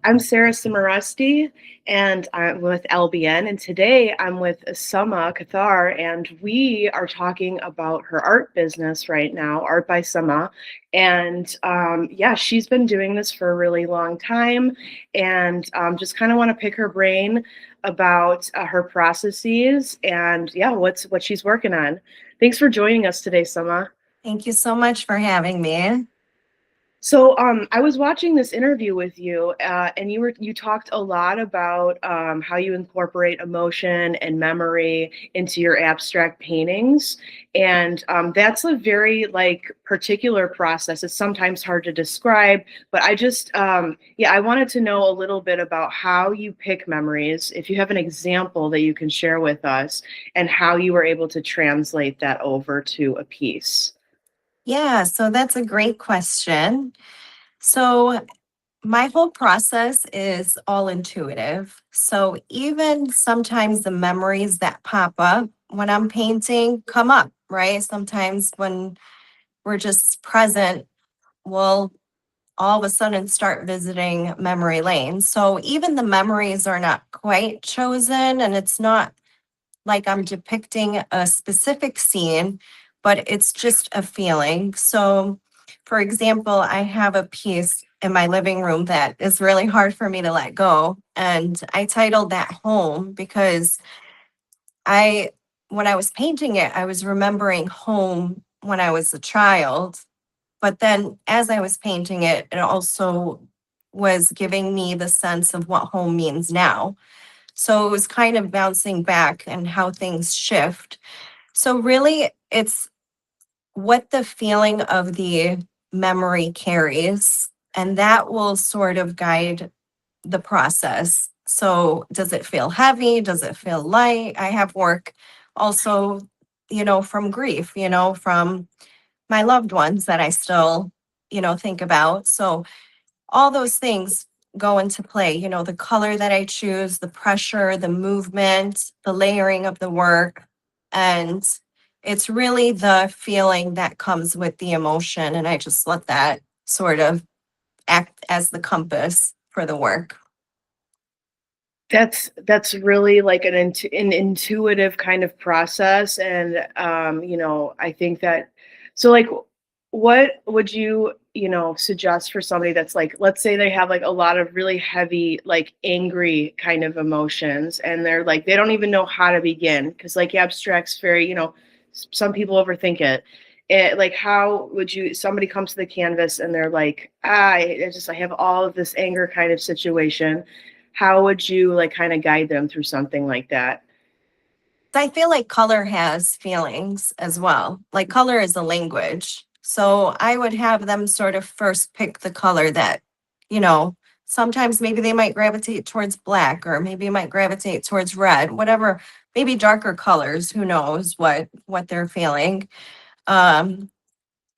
I'm Sarah Cimaresti, and I'm with LBN, and today I'm with Samah Kthar, and we are talking about her art business right now, Art by Samah. And yeah, she's been doing this for a really long time, and just kind of want to pick her brain about her processes and yeah, what she's working on. Thanks for joining us today, Samah. Thank you so much for having me. So I was watching this interview with you, and you talked a lot about how you incorporate emotion and memory into your abstract paintings, and that's a very like particular process. It's sometimes hard to describe, but I just yeah, I wanted to know a little bit about how you pick memories. If you have an example that you can share with us, and how you were able to translate that over to a piece. Yeah, so that's a great question. So, my whole process is all intuitive. So, even sometimes the memories that pop up when I'm painting come up, right? Sometimes when we're just present, we'll all of a sudden start visiting memory lane. So, even the memories are not quite chosen, and it's not like I'm depicting a specific scene, but it's just a feeling. So, for example, I have a piece in my living room that is really hard for me to let go. And I titled that Home because I, when I was painting it, I was remembering home when I was a child. But then as I was painting it, it also was giving me the sense of what home means now. So it was kind of bouncing back and how things shift. So really, it's what the feeling of the memory carries, and that will sort of guide the process. So does it feel heavy? Does it feel light? I have work also, from grief, from my loved ones that I still, think about. So all those things go into play, the color that I choose, the pressure, the movement, the layering of the work. And it's really the feeling that comes with the emotion. And I just let that sort of act as the compass for the work. That's really like an intuitive kind of process, and I think that so like what would you suggest for somebody that's like, let's say they have like a lot of really heavy like angry kind of emotions, and they're like they don't even know how to begin because like abstract's very some people overthink it. Like how would you somebody comes to the canvas and they're like, I have all of this anger kind of situation, how would you like kind of guide them through something like that? I feel like color has feelings as well. Like color is a language. So I would have them sort of first pick the color that, you know, sometimes maybe they might gravitate towards black or maybe might gravitate towards red, whatever, maybe darker colors, who knows what they're feeling. Um,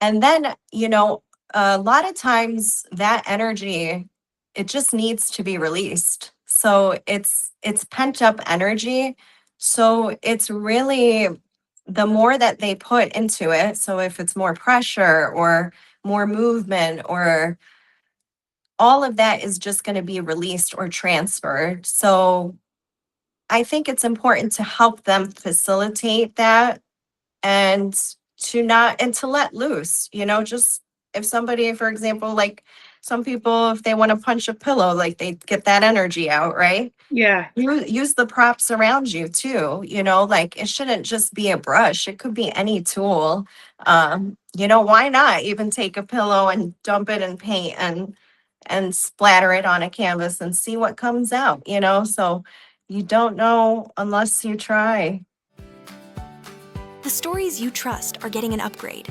and then, a lot of times that energy, it just needs to be released. So it's pent up energy. So it's really the more that they put into it. So if it's more pressure or more movement or all of that is just going to be released or transferred. So I think it's important to help them facilitate that and to let loose, just if somebody, for example, like some people, if they want to punch a pillow, like they get that energy out, right? Yeah. Use the props around you too, like it shouldn't just be a brush, it could be any tool. Why not even take a pillow and dump it in paint and splatter it on a canvas and see what comes out, so you don't know unless you try. The stories you trust are getting an upgrade.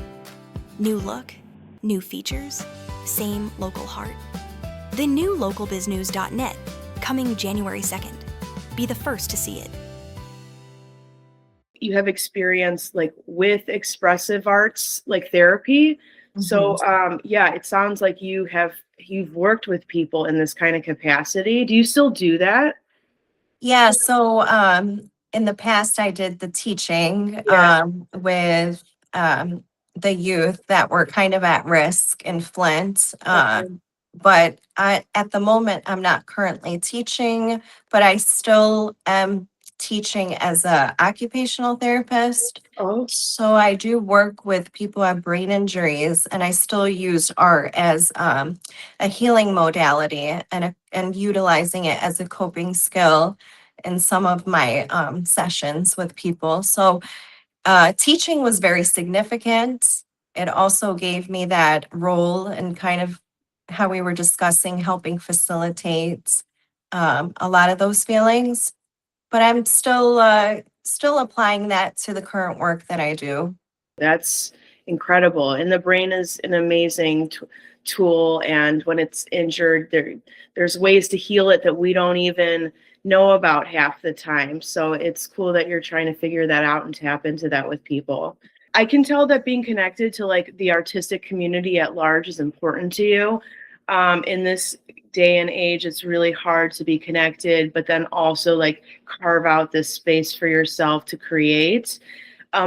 New look, new features, same local heart. The new localbiznews.net, coming January 2nd. Be the first to see it. You have experience like with expressive arts, like therapy. So yeah, it sounds like you've worked with people in this kind of capacity. Do you still do that? Yeah, so in the past, I did the teaching Yeah. with the youth that were kind of at risk in Flint. Okay. But at the moment, I'm not currently teaching, but I still am teaching as a occupational therapist. Oh, So I do work with people who have brain injuries, and I still use art as a healing modality and utilizing it as a coping skill in some of my sessions with people. So teaching was very significant. It also gave me that role and kind of how we were discussing helping facilitate a lot of those feelings. But I'm still applying that to the current work that I do. that's incredible. And the brain is an amazing tool. And when it's injured, there's ways to heal it that we don't even know about half the time. So it's cool that you're trying to figure that out and tap into that with people. I can tell that being connected to like the artistic community at large is important to you. In this day and age, it's really hard to be connected, but then also like carve out this space for yourself to create.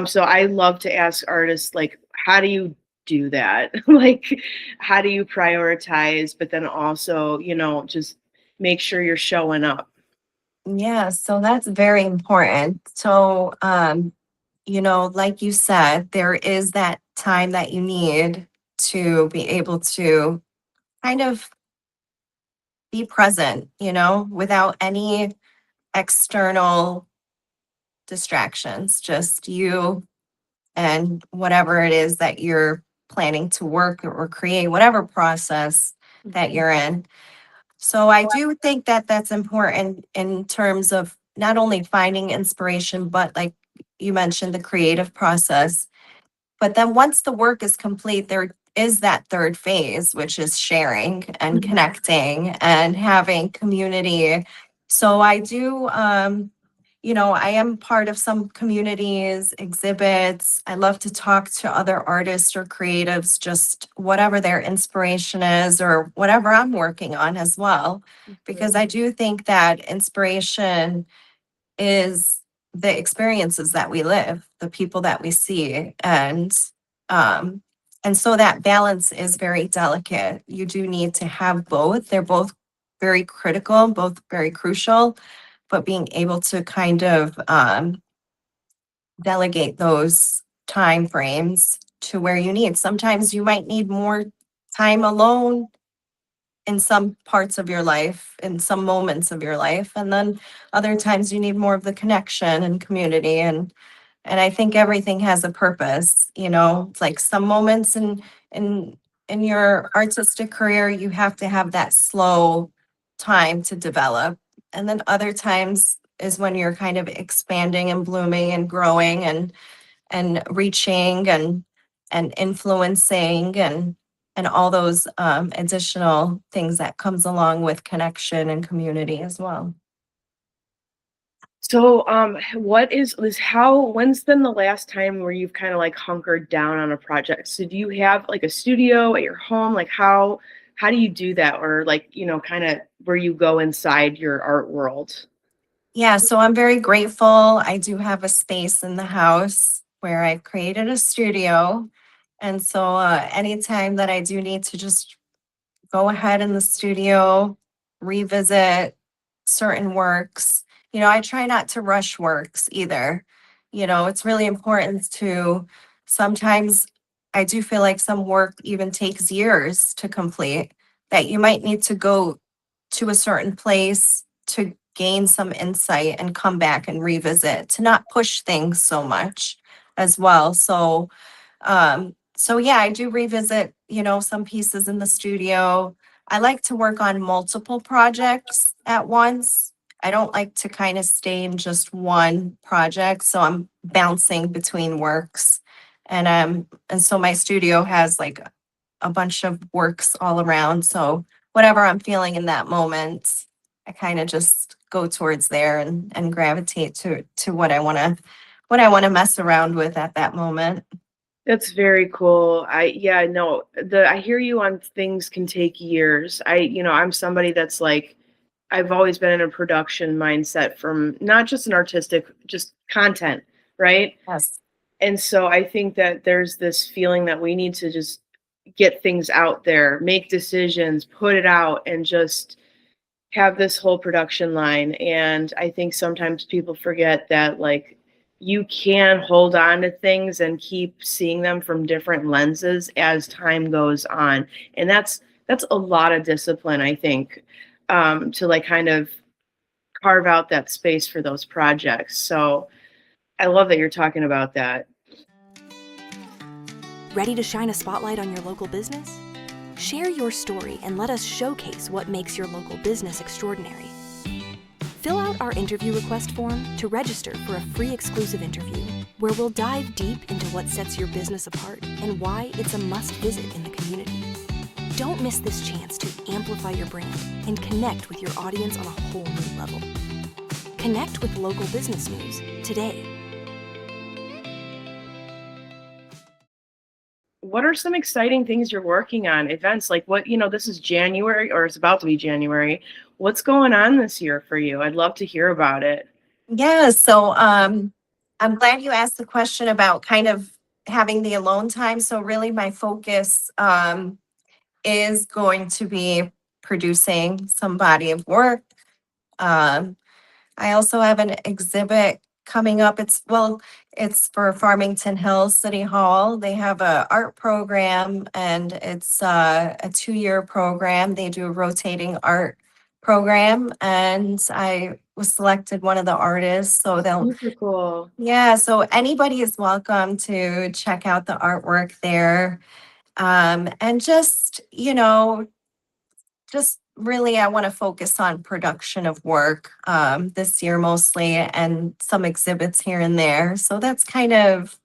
So I love to ask artists, like, how do you do that? Like, how do you prioritize, but then also, just make sure you're showing up? Yeah, so that's very important. So, like you said, there is that time that you need to be able to kind of be present, without any external distractions, just you and whatever it is that you're planning to work or create, whatever process that you're in. So I do think that that's important in terms of not only finding inspiration, but like you mentioned, the creative process. But then once the work is complete, there is that third phase, which is sharing and Mhm. connecting and having community. So I do, I am part of some communities, exhibits. I love to talk to other artists or creatives, just whatever their inspiration is or whatever I'm working on as well. Because I do think that inspiration is the experiences that we live, the people that we see, um and so that balance is very delicate. You do need to have both. They're both very critical, both very crucial, but being able to kind of delegate those time frames to where you need. Sometimes you might need more time alone in some parts of your life, in some moments of your life, and then other times you need more of the connection and community. And I think everything has a purpose. It's like some moments in in your artistic career, you have to have that slow time to develop, and then other times is when you're kind of expanding and blooming and growing and reaching and influencing and all those additional things that comes along with connection and community as well. So, what is how when's been the last time where you've kind of like hunkered down on a project? So do you have like a studio at your home? Like how do you do that? Or like, kind of where you go inside your art world? Yeah, so I'm very grateful. I do have a space in the house where I've created a studio. And so anytime that I do need to just go ahead in the studio, revisit certain works. I try not to rush works either. It's really important to sometimes I do feel like some work even takes years to complete, that you might need to go to a certain place to gain some insight and come back and revisit, to not push things so much as well. So yeah, I do revisit, some pieces in the studio. I like to work on multiple projects at once. I don't like to kind of stay in just one project, so I'm bouncing between works. And so my studio has like a bunch of works all around. So whatever I'm feeling in that moment, I kind of just go towards there and gravitate to what I want to mess around with at that moment. That's very cool. Yeah, no, I hear you on things can take years. I'm somebody that's like, I've always been in a production mindset from not just an artistic, just content, right? Yes. And so I think that there's this feeling that we need to just get things out there, make decisions, put it out, and just have this whole production line. And I think sometimes people forget that, like, you can hold on to things and keep seeing them from different lenses as time goes on. And that's a lot of discipline, I think, to like kind of carve out that space for those projects. So I love that you're talking about that. Ready to shine a spotlight on your local business? Share your story and let us showcase what makes your local business extraordinary. Fill out our interview request form to register for a free exclusive interview where we'll dive deep into what sets your business apart and why it's a must visit in the community. Don't miss this chance to amplify your brand and connect with your audience on a whole new level. Connect with local business news today. What are some exciting things you're working on? Events like what, this is January, or it's about to be January. What's going on this year for you? I'd love to hear about it. Yeah, so I'm glad you asked the question about kind of having the alone time. So really my focus is going to be producing some body of work. I also have an exhibit coming up. It's for Farmington Hills City Hall. They have a art program, and it's a 2-year program. They do a rotating art program, and I was selected one of the artists. So Super cool. yeah, so anybody is welcome to check out the artwork there. And just really, I want to focus on production of work this year mostly, and some exhibits here and there. So that's kind of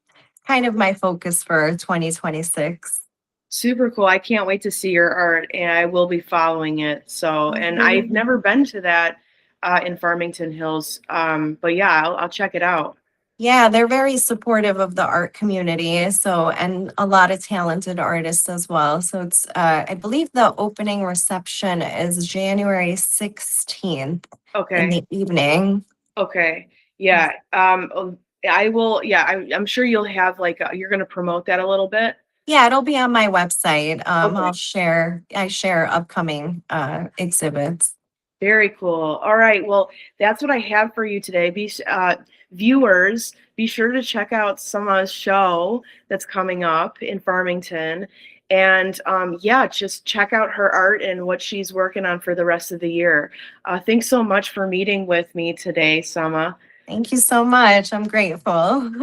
my focus for 2026. Super cool. I can't wait to see your art, and I will be following it. So, and I've never been to that in Farmington Hills. But yeah, I'll check it out. Yeah, they're very supportive of the art community. So, and a lot of talented artists as well. So it's, I believe the opening reception is January 16th in Okay. the evening. Okay. Yeah. I will. Yeah. I'm sure you'll have like, you're going to promote that a little bit. Yeah, it'll be on my website. Okay. I share upcoming exhibits. Very cool. All right. Well, that's what I have for you today. Viewers, be sure to check out Samah's show that's coming up in Farmington. And yeah, just check out her art and what she's working on for the rest of the year. Thanks so much for meeting with me today, Samah. Thank you so much. I'm grateful.